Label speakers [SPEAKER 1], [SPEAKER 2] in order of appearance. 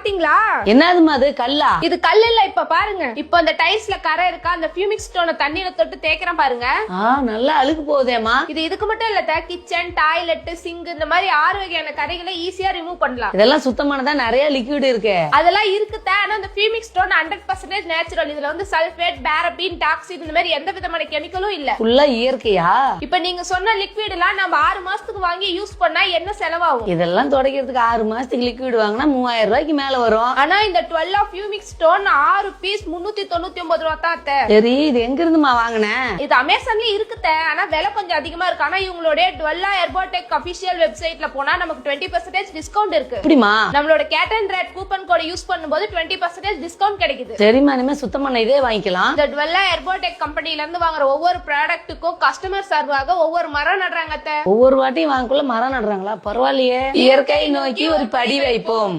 [SPEAKER 1] பாத்தீங்களா?
[SPEAKER 2] என்னதுமா அது கல்லா?
[SPEAKER 1] இது கல் இல்ல, இப்ப பாருங்க. இப்ப அந்த டைல்ஸ்ல கரை இருக்கா, அந்த ஃபியூமிக் ஸ்டோனை தண்ணியில தொட்டு தேய்க்கிறேன் பாருங்க.
[SPEAKER 2] நல்லா அழுக்கு போகுதேமா.
[SPEAKER 1] இதுக்கு மட்டும் இல்ல, கிச்சன், டாய்லெட், சிங்க் இந்த மாதிரி 6 வகையான கரைகளை ஈஸியா ரிமூவ் பண்ணலாம்.
[SPEAKER 2] இதெல்லாம் சுத்தமானதா? நிறைய லிக்விட் இருக்கு.
[SPEAKER 1] அதெல்லாம் இருக்குதா. ஆனா அந்த ஃபியூமிக் ஸ்டோன் 100% நேச்சுரல். இதுல வந்து சல்பேட், பாரபின், டாக்ஸின் இந்த மாதிரி எந்த விதமான கெமிக்கலும் இல்ல.
[SPEAKER 2] ஃபுல்லா இயற்கையா?
[SPEAKER 1] இப்ப நீங்க சொன்ன லிக்விட் எல்லாம் நம்ம 6 மாசத்துக்கு வாங்கி யூஸ் பண்ணா என்ன செலவாகும்?
[SPEAKER 2] இதெல்லாம் துடைக்கிறதுக்கு 6 மாசத்துக்கு லிக்விட் வாங்கினா 3000 ரூபாய்க்கு மேல வரும்.
[SPEAKER 1] ஆனா இந்த 12 ஃபியூமிக் ஸ்டோன் 6 பீஸ் 399 ரூபா தான்.
[SPEAKER 2] சரி, இது எங்க இருந்துமா வாங்கினேன்?
[SPEAKER 1] இது அமேசான்ல இருக்குத. ஆனா விலை கொஞ்சம் அதிகமா இருக்கு. ஆனா இவங்களுடைய டுவெல்லா எர்போடெக் அபிஷியல் வெப்சைட்ல போனா நமக்கு 20% டிஸ்கவுண்ட் இருக்கு.
[SPEAKER 2] எப்படிமா?
[SPEAKER 1] நம்மளோட cat and rat coupon code use பண்ணும்போது 20% டிஸ்கவுண்ட் கிடைக்குது.
[SPEAKER 2] சரிமா, இனிமே சுத்தமான இதே வாங்கிக்கலாம்.
[SPEAKER 1] இந்த டுவெல்லா எர்போடெக் கம்பெனில இருந்து வாங்குற ஒவ்வொரு ப்ராடக்ட்டுக்கும் கஸ்டமர் சார்பாக ஒவ்வொரு மரம் நடுறாங்க.
[SPEAKER 2] ஒவ்வொரு வாட்டியும் வாங்கக்குள்ள மரம் நடுறாங்களா? பரவாயில்லையே. இயற்கை நோக்கி ஒரு படி வைப்போம்.